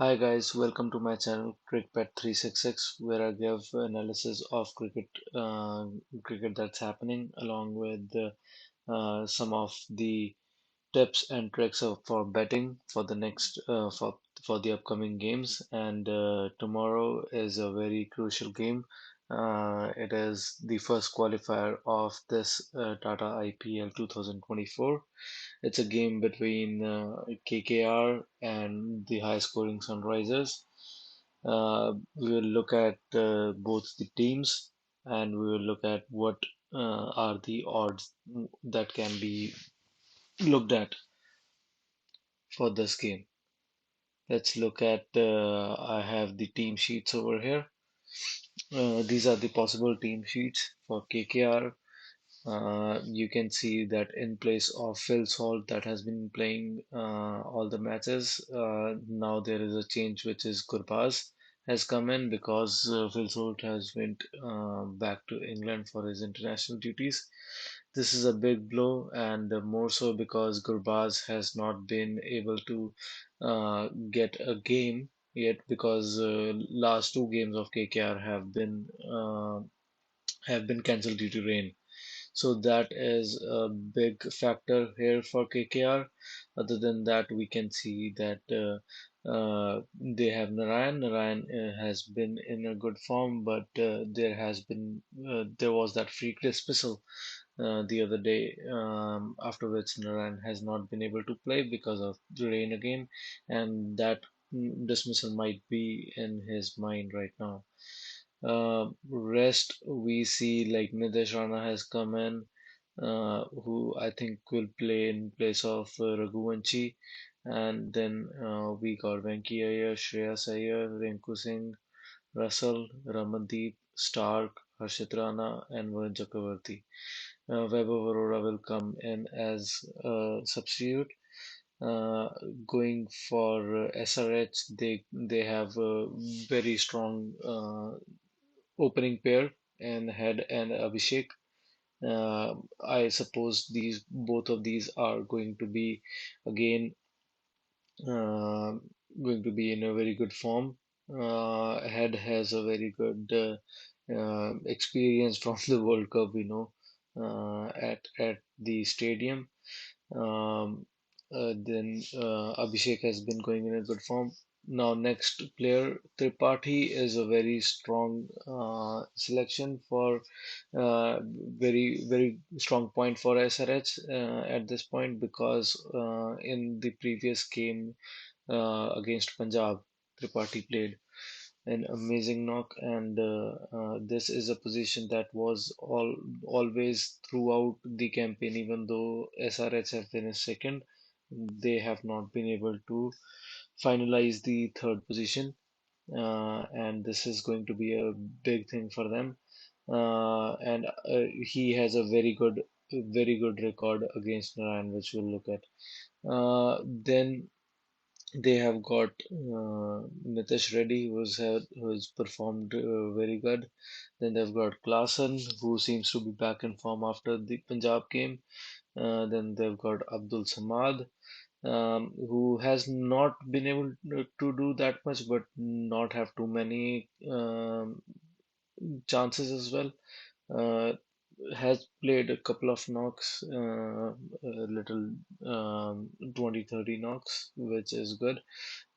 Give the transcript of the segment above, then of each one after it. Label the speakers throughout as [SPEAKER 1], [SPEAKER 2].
[SPEAKER 1] Hi guys, welcome to my channel Cricket 366, where I give analysis of cricket that's happening, along with some of the tips and tricks for betting for the next for the upcoming games. And tomorrow is a very crucial game. It is the first qualifier of this Tata IPL 2024. It's a game between KKR and the high-scoring Sunrisers. We will look at both the teams, and we will look at what are the odds that can be looked at for this game. Let's look at, I have the team sheets over here. These are the possible team sheets for KKR. You can see that in place of Phil Salt that has been playing all the matches, now there is a change, which is Gurbaz has come in because Phil Salt has went back to England for his international duties. This is a big blow, and more so because Gurbaz has not been able to get a game yet because last two games of KKR have been cancelled due to rain. So that is a big factor here for KKR. Other than that, we can see that they have Narayan. Narayan has been in a good form, but there was that freak dismissal the other day, after which Narayan has not been able to play because of the rain again, and that dismissal might be in his mind right now. Rest we see like Nidesh Rana has come in, who I think will play in place of Raghuvanshi, and then we got Venki Iyer, Shreyas Iyer, Rinku Singh, Russell, Ramandeep, Stark, Harshit Rana, and Varun Chakravarti. Vaibhav Arora will come in as a substitute. Uh, Going for SRH, they have a very strong opening pair and Head and Abhishek. I suppose these both of these are going to be again uh, going to be in a very good form. Head has a very good experience from the World Cup, at the stadium. Um, then Abhishek has been going in a good form. Now, next player, Tripathi is a very strong selection for very strong point for SRH at this point because in the previous game against Punjab, Tripathi played an amazing knock, and this is a position that was always throughout the campaign. Even though SRH have finished second, they have not been able to finalize the third position, and this is going to be a big thing for them. And he has a very good record against Narayan, which we'll look at. Then they have got Nitish Reddy, who's performed very good. Then they've got Klassen, who seems to be back in form after the Punjab game. Then they've got Abdul Samad, who has not been able to do that much, but not have too many chances as well. Uh, has played a couple of knocks, a little 20, 30 knocks, which is good.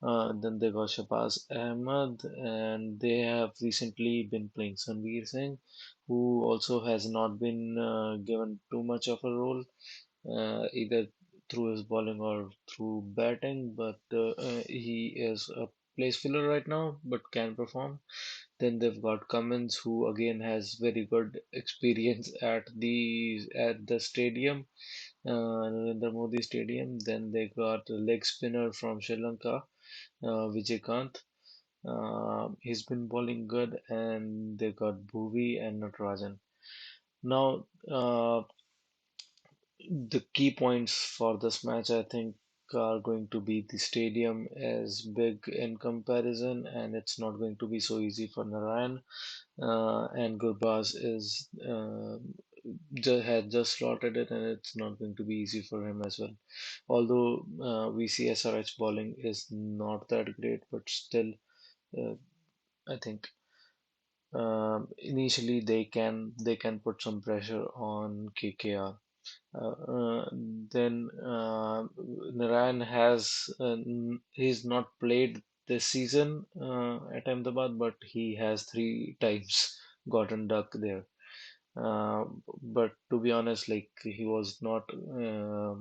[SPEAKER 1] Then they got Shabazz Ahmed, and they have recently been playing Sanveer Singh, who also has not been given too much of a role, either through his bowling or through batting, but he is a place filler right now, but can perform. Then they've got Cummins, who again has very good experience at the stadium, Narendra Modi Stadium. Then they got a leg spinner from Sri Lanka, Vijay. He's been bowling good, and they got Bhuvi and Natarajan. Now, the key points for this match, I think, are going to be the stadium is big in comparison, and it's not going to be so easy for Narayan. And Gurbaz is had just slotted it, and it's not going to be easy for him as well. Although we see SRH bowling is not that great, but still, uh, I think initially they can put some pressure on KKR. Then Narayan he's not played this season at Ahmedabad, but he has three times gotten duck there. Uh, but to be honest, like he was not a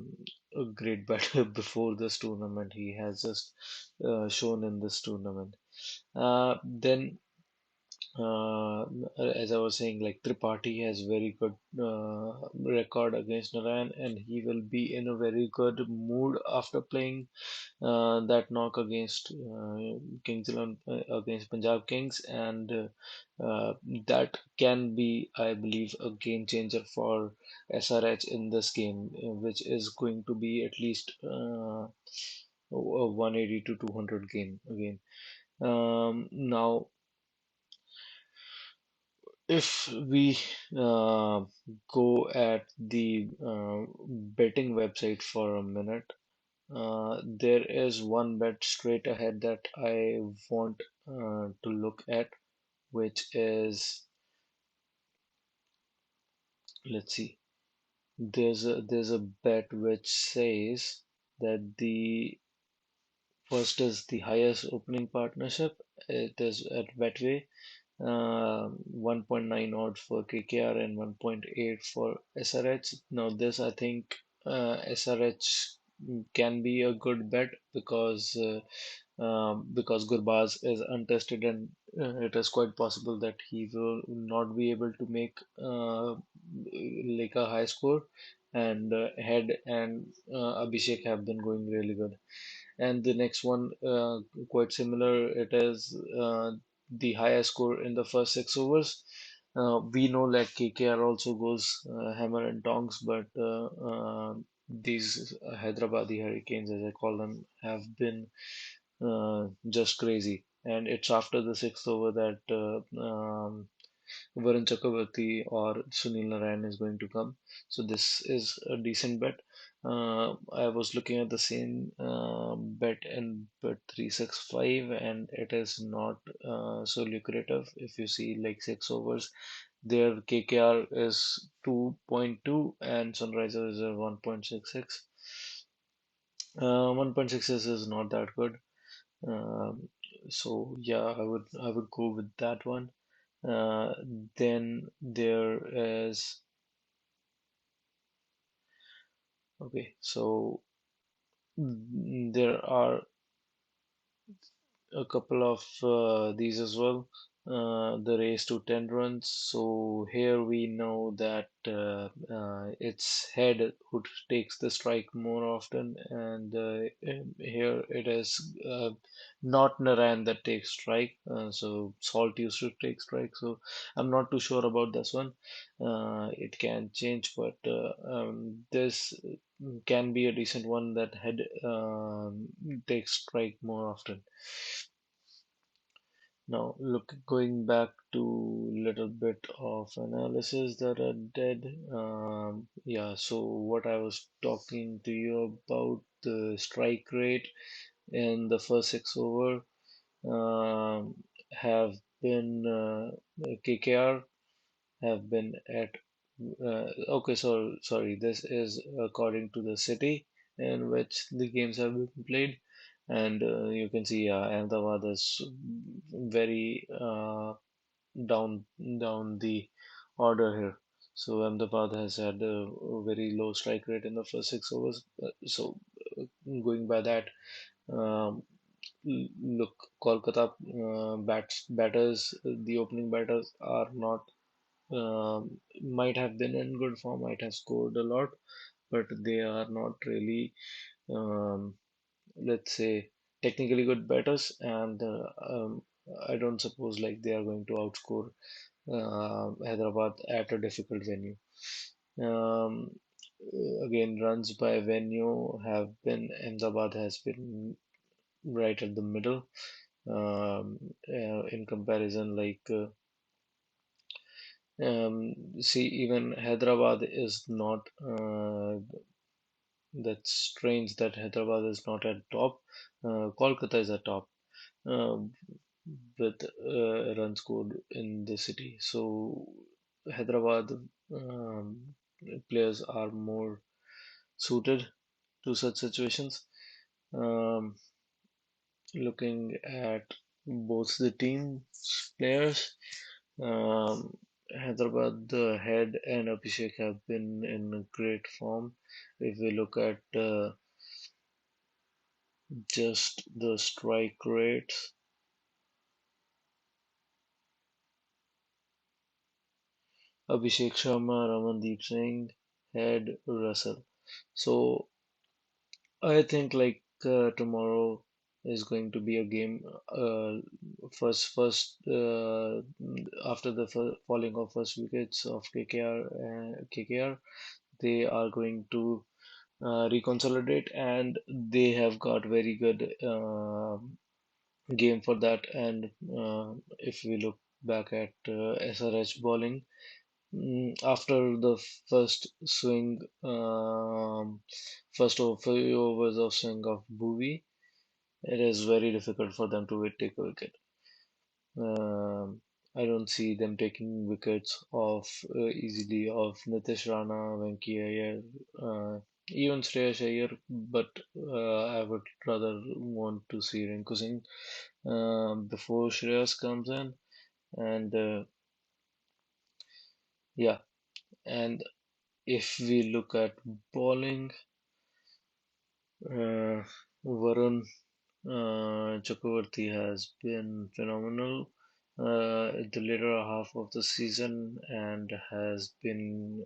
[SPEAKER 1] great batter before this tournament. He has just shown in this tournament. Then as I was saying, like Tripathi has very good record against Narayan, and he will be in a very good mood after playing that knock against Kings 11, against Punjab Kings, and that can be, I believe, a game changer for SRH in this game, which is going to be at least a 180 to 200 game again. Now, if we uh, go at the betting website for a minute, there is one bet straight ahead that I want to look at, which is, let's see, there's a bet which says that the first is the highest opening partnership. It is at Betway, 1.9 odd for KKR and 1.8 for SRH. Now, this I think SRH can be a good bet because Gurbaz is untested, and it is quite possible that he will not be able to make like a high score. And Head and Abhishek have been going really good. And the next one, quite similar, it is the highest score in the first 6 overs. We know that KKR also goes hammer and tongs, but these Hyderabadi Hurricanes, as I call them, have been just crazy. And it's after the sixth over that Varun Chakravarti or Sunil Narayan is going to come. So this is a decent bet. I was looking at the same bet in bet 365, and it is not so lucrative. If you see like 6 overs, their KKR is 2.2 and Sunrisers is 1.66. 1.66 is not that good. Um, so yeah, I would go with that one. Uh, then there is okay, so there are a couple of these as well. The race to 10 runs. So here we know that it's Head who takes the strike more often, and here it is not Narayan that takes strike. So Salt used to take strike. So I'm not too sure about this one. It can change, but this can be a decent one that Head takes strike more often. Now, look, going back to little bit of analysis that I did. Yeah, so what I was talking to you about the strike rate in the first 6 over um, have been KKR have been at okay, so sorry, this is according to the city in which the games have been played, and you can see Ahmedabad is very down down the order here. So Ahmedabad has had a very low strike rate in the first 6 overs. So going by that, um, look, Kolkata batters, the opening batters are not might have been in good form, might have scored a lot, but they are not really, um, let's say, technically good batters, and I don't suppose like they are going to outscore Hyderabad at a difficult venue. Um, Again, runs by venue have been Ahmedabad has been right at the middle. In comparison, like See, even Hyderabad is not. That's strange that Hyderabad is not at top. Kolkata is at top uh, with run scored in the city. So Hyderabad um, players are more suited to such situations. Um, Looking at both the team's players, um, Hyderabad, the head and Abhishek have been in great form. If we look at just the strike rates, Abhishek Sharma, Ramandeep Singh, head Russell. So I think tomorrow is going to be a game. First, after the falling of first wickets of KKR, they are going to reconsolidate, and they have got very good game for that. And if we look back at SRH bowling, after the first swing, few overs of swing of Bhuvi, it is very difficult for them to take a wicket. Um, I don't see them taking wickets off easily of Nitish Rana, Venki Iyer, even Shreyas Iyer, but I would rather want to see Rinku Singh before Shreyas comes in. And yeah, and if we look at bowling, uh, Varun Chakravarti has been phenomenal at the later half of the season and has been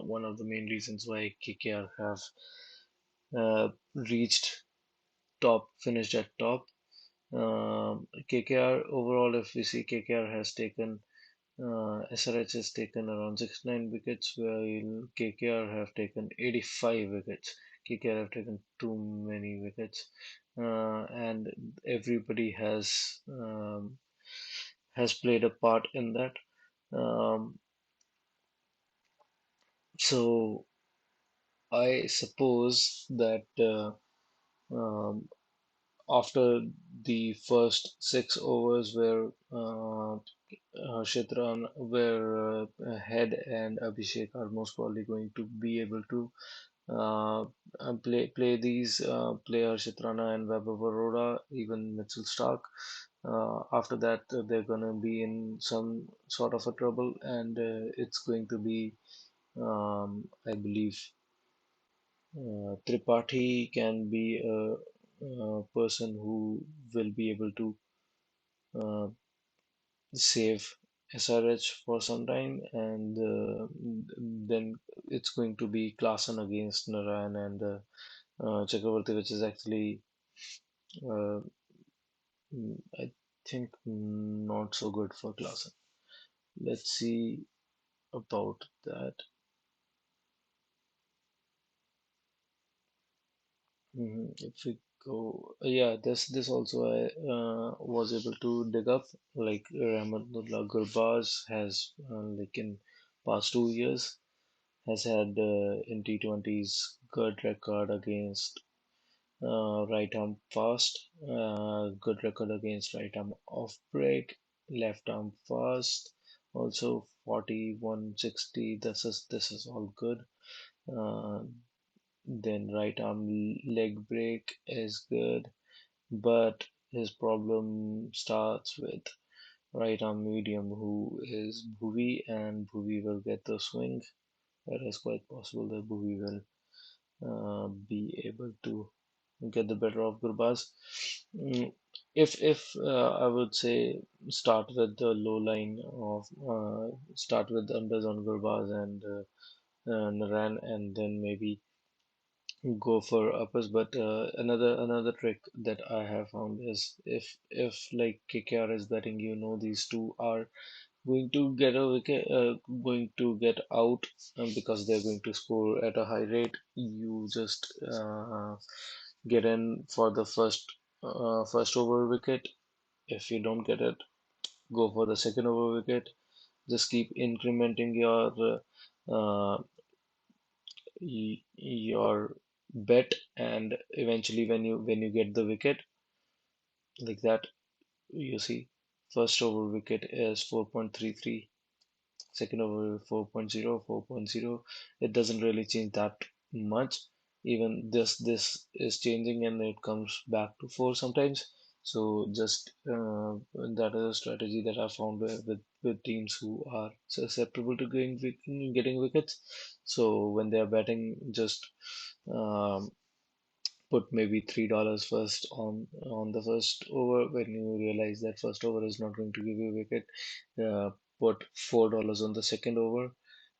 [SPEAKER 1] one of the main reasons why KKR have reached top, finished at top. KKR overall, if we see, KKR has taken SRH has taken around 69 wickets, while KKR have taken 85 wickets. KKR have taken too many wickets, and everybody has played a part in that. Um, so I suppose that after the first 6 overs where where Head and Abhishek are most probably going to be able to uh, play Harshit Rana and Vaibhav Arora, even Mitchell Stark. After that, they're gonna be in some sort of a trouble, and it's going to be, I believe, Tripathi can be a person who will be able to uh, save SRH for some time, and then it's going to be Klassen against Narayan and Chakravarti, which is actually, uh, I think, not so good for Klassen. Let's see about that. If we go, yeah, this also I was able to dig up. Like Rahmatullah Gurbaz has, like in past 2 years, has had in T20s good record against right arm fast, good record against right arm off break, left arm fast, also 41 60. This is all good. Uh, then right arm leg break is good, but his problem starts with right arm medium, who is Bhuvi, and Bhuvi will get the swing. It is quite possible that Bhuvi will be able to get the better of Gurbaz. If I would say start with the low line of start with unders on Gurbaz and Naran, and then maybe go for uppers. But another trick that I have found is if like KKR is betting, these two are going to get a wicket, going to get out because they're going to score at a high rate. You just get in for the first over wicket. If you don't get it, go for the second over wicket. Just keep incrementing your bet, and eventually when you get the wicket like that, you see first over wicket is 4.33, second over 4.0, 4.0. It doesn't really change that much. Even this is changing and it comes back to 4 sometimes. So just that is a strategy that I found with teams who are susceptible to getting wickets. So when they are batting, just um, put maybe $3 first on the first over. When you realize that first over is not going to give you a wicket, put $4 on the second over,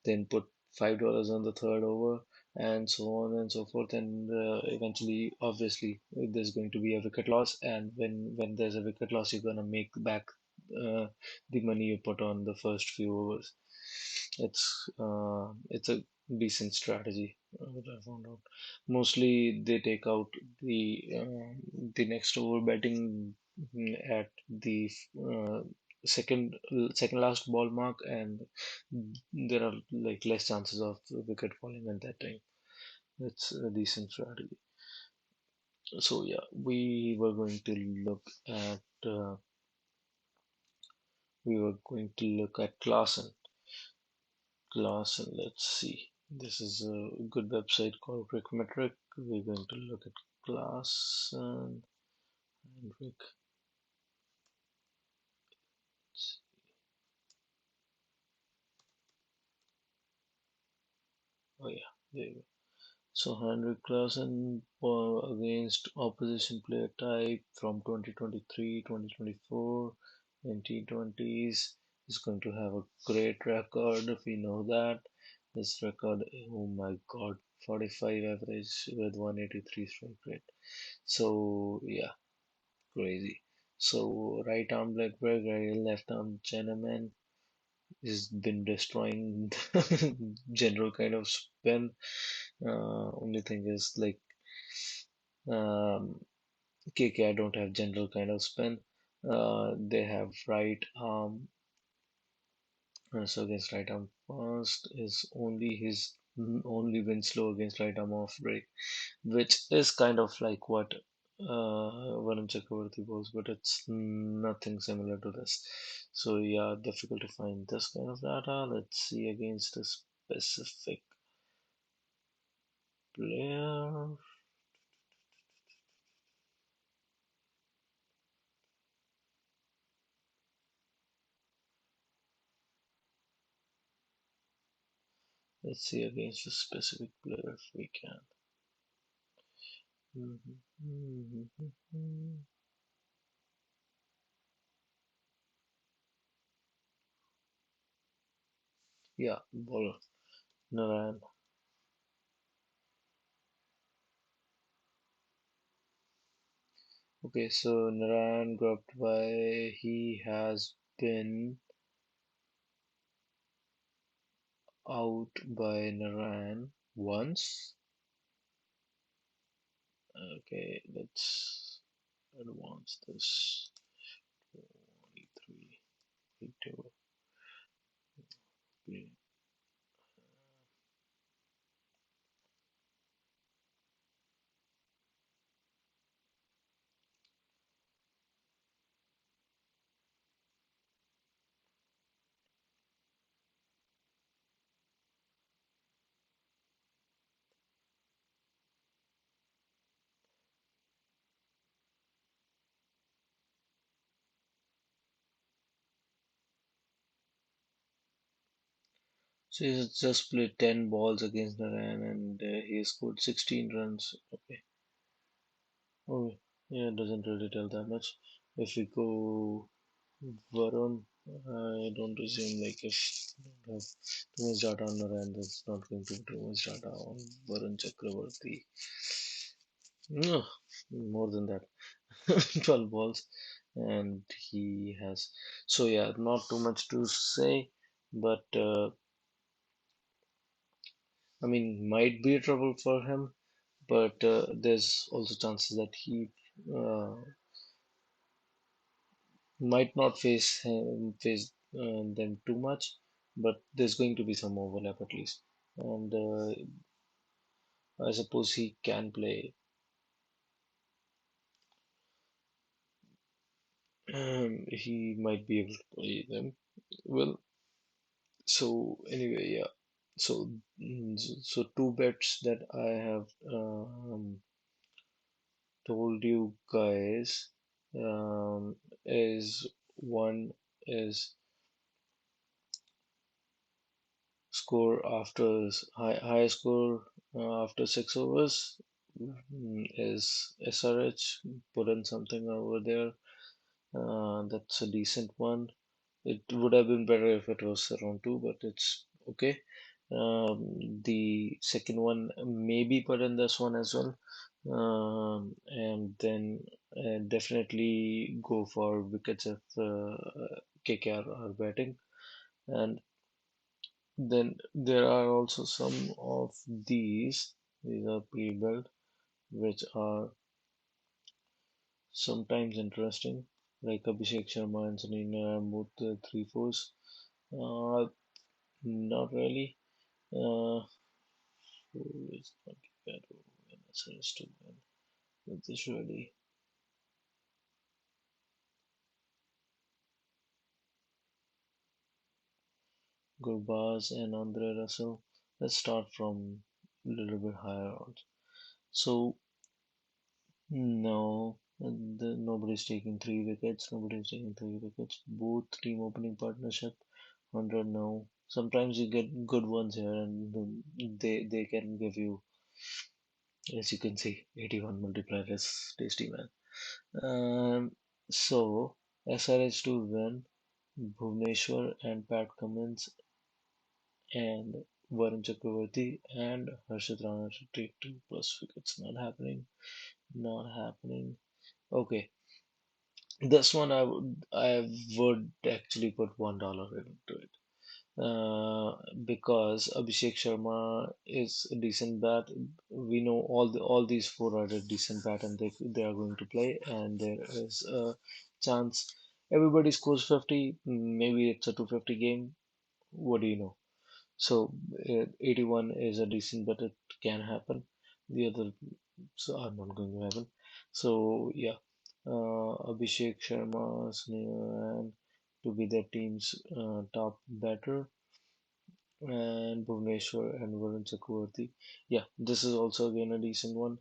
[SPEAKER 1] then put $5 on the third over, and so on and so forth. And eventually, obviously, there's going to be a wicket loss. And when there's a wicket loss, you're gonna make back uh, the money you put on the first few overs. It's a decent strategy. What I found out. Mostly they take out the next over betting at the uh, second last ball mark, and there are like less chances of wicket falling at that time. It's a decent strategy. So yeah, uh, we were going to look at Classen. Let's see. This is a good website called Crickmetric. We're going to look at Classen and Rick. Oh yeah, there you go. So Henrik Clausen against opposition player type from 2023, 2024 in T20s is going to have a great record. We know that. This record, oh my god, 45 average with 183 strike rate. So yeah, crazy. So right arm leg break, left arm Chinaman has been destroying the general kind of spin. Only thing is like KKR don't have general kind of spin. They have right arm, so against right arm fast is only his only win slow against right arm off break, which is kind of like what Varun Chakravarti was, but it's nothing similar to this. So yeah, difficult to find this kind of data. Let's see against a specific player. Let's see against a specific player if we can. Yeah, bowler Naran. Okay, so Naran dropped by. He has been out by Naran once. Okay, let's advance this. 23 Victor. So he's just played 10 balls against Naran and he scored 16 runs. Okay. Oh, yeah, it doesn't really tell that much. If we go Varun, I don't assume like if you don't have too much data on Naran, that's not going to be too much data on Varun Chakravarti. No, more than that. 12 balls, and he has. So, yeah, not too much to say, but I mean, might be trouble for him, but there's also chances that he uh, might not face them too much, but there's going to be some overlap at least. And I suppose he can play. He might be able to play them. Well, so anyway, yeah. So, so two bets that I have told you guys is one is score after high score after 6 overs is SRH. Put in something over there. That's a decent one. It would have been better if it was around two, but it's okay. The second one maybe put in this one as well. And then definitely go for wickets if KKR are batting. And then there are also some of these are pre-built, which are sometimes interesting, like Abhishek Sharma and Sunil Narine, both three fours. Uh, Not really. Uh, who is not bad when SRS to win with this really Gurbaz and Andre Russell. Let's start from a little bit higher odds. So no, nobody's taking three wickets. Nobody's taking three wickets. Both team opening partnership 100 no. Sometimes you get good ones here, and they can give you, as you can see, 81 multiplier is tasty man. So SRH to win, Bhuvneshwar and Pat Cummins and Varun Chakravarti and Harshit Rana to take two plus wickets. Not happening. Not happening. Okay, this one I would actually put $1 into it. Because Abhishek Sharma is a decent bat. We know all these four are a decent bat, and they are going to play. And there is a chance everybody scores 50. Maybe it's a 250 game. What do you know? So 81 is a decent, but it can happen. The other are not going to happen. So yeah, Abhishek Sharma, Sunil to be their team's top batter and Bhuvneshwar and Varun Chakravarti. Yeah, this is also again a decent one.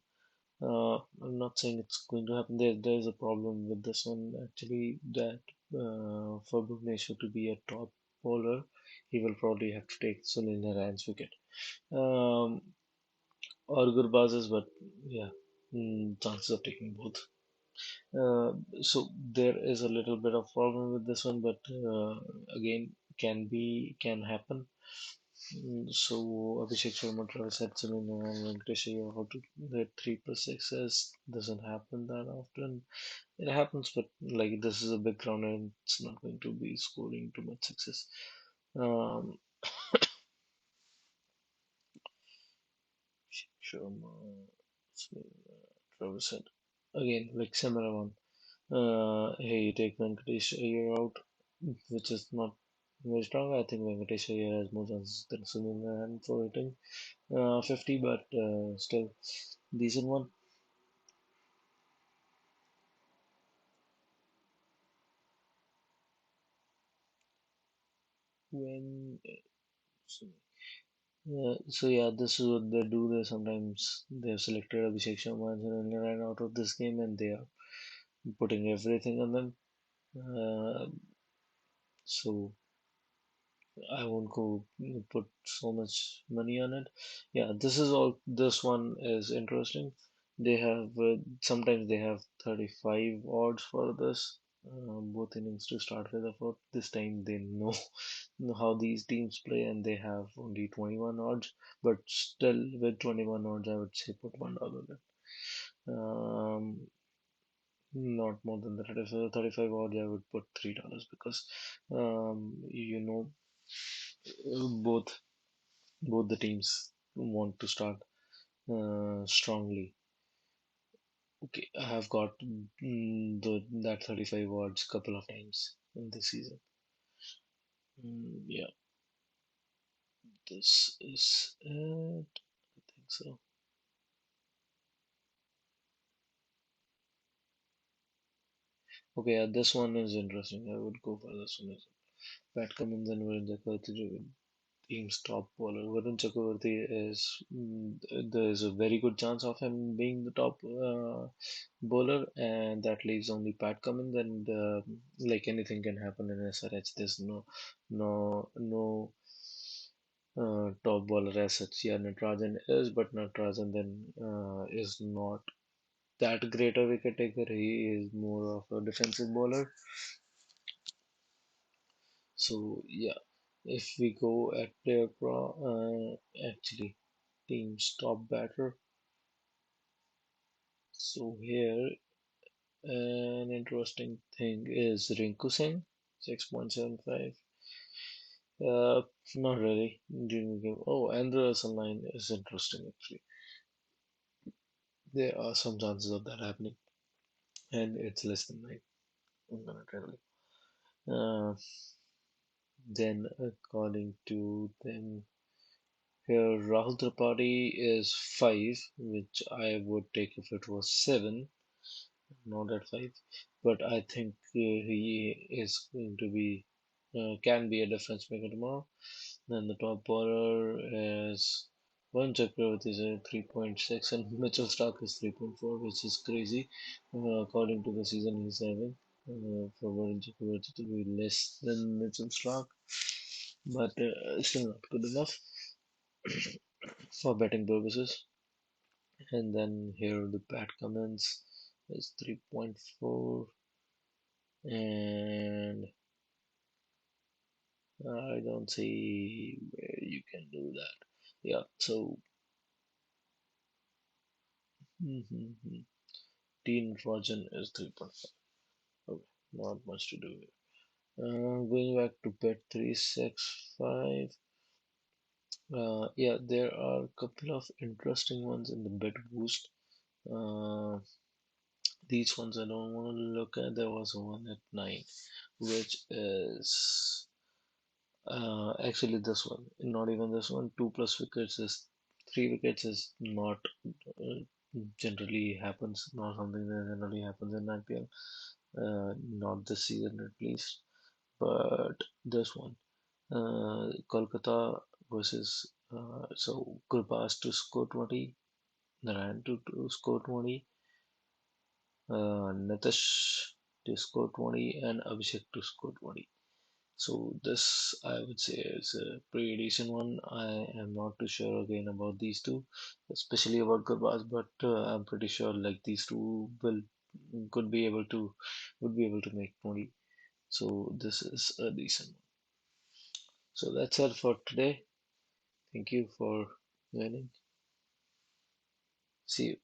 [SPEAKER 1] I'm not saying it's going to happen. There's a problem with this one actually that for Bhuvneshwar to be a top bowler, he will probably have to take Sunil Narayan's wicket. Um, or Gurbaz's, but yeah, chances of taking both. So there is a little bit of problem with this one, but again, can happen. So Abhishek Sharma, Travis Hudson, and Venkatesh Iyer, how to hit 3+6s doesn't happen that often. It happens, but like this is a big ground and it's not going to be scoring too much success. Um, Sharma, Travis Head. Again, like similar one. Hey, you take Venkatesh Iyer out, which is not very strong. I think Venkatesh Iyer has more chances than Sunil Narine for hitting 50, but still decent one. When so yeah, this is what they do. They sometimes they have selected Abhishek Sharma and Sunil Narine out of this game, and they are putting everything on them. Uh, so I won't go put so much money on it. Yeah, this is all. This one is interesting. They have sometimes they have 35 odds for this. Both innings to start with. About this time they know how these teams play, and they have only 21 odds. But still, with 21 odds, I would say put $1 in. Not more than that. If 35 odds, I would put $3 because you know both both the teams want to start strongly. Okay, I have got that 35 words couple of times in this season. Yeah, this is it. I think so. Okay, yeah, this one is interesting. I would go for this one as well. Pat Cummins and Varun Chakravarti, team's top bowler. Varun Chakravarti is there is a very good chance of him being the top bowler, and that leaves only Pat Cummins. And like anything can happen in SRH. There's no top bowler as such. Yeah, Natarajan is, but Natarajan then is not that great a wicket taker. He is more of a defensive bowler. So yeah, if we go at player actually team's top batter. So here an interesting thing is Rinku Singh, 6.75. Uh, Not really. Didn't give. Oh, Andrew Russell line is interesting actually. There are some chances of that happening, and it's less than 9. I'm gonna tell you. Then according to them, here Rahul Tripathi is 5, which I would take if it was 7, not at 5. But I think he is going to be can be a difference maker tomorrow. Then the top bowler is Varun Chakravarti is a 3.6 and Mitchell Stark is 3.4, which is crazy. According to the season he's having, for Varun Chakravarti to be less than Mitchell Stark, but still not good enough for betting purposes. And then here the bat comments is 3.4, and I don't see where you can do that. Yeah, so mhm. Teen Trojan is 3.5. Okay, not much to do here. Going back to bet 365. Yeah, there are a couple of interesting ones in the bet boost. Uh, these ones I don't want to look at. There was one at 9, which is actually this one. Not even this one. 2 plus wickets is 3 wickets is not uh, generally happens. Not something that generally happens in IPL. Not this season at least. But this one, Kolkata versus so Gurbaz to score 20, Narayan to score 20, Nitish to score 20, and Abhishek to score 20. So this I would say is a pretty decent one. I am not too sure again about these two, especially about Gurbaz, but I'm pretty sure like these two will could be able to would be able to make 20. So this is a decent one. So that's all for today. Thank you for joining. See you.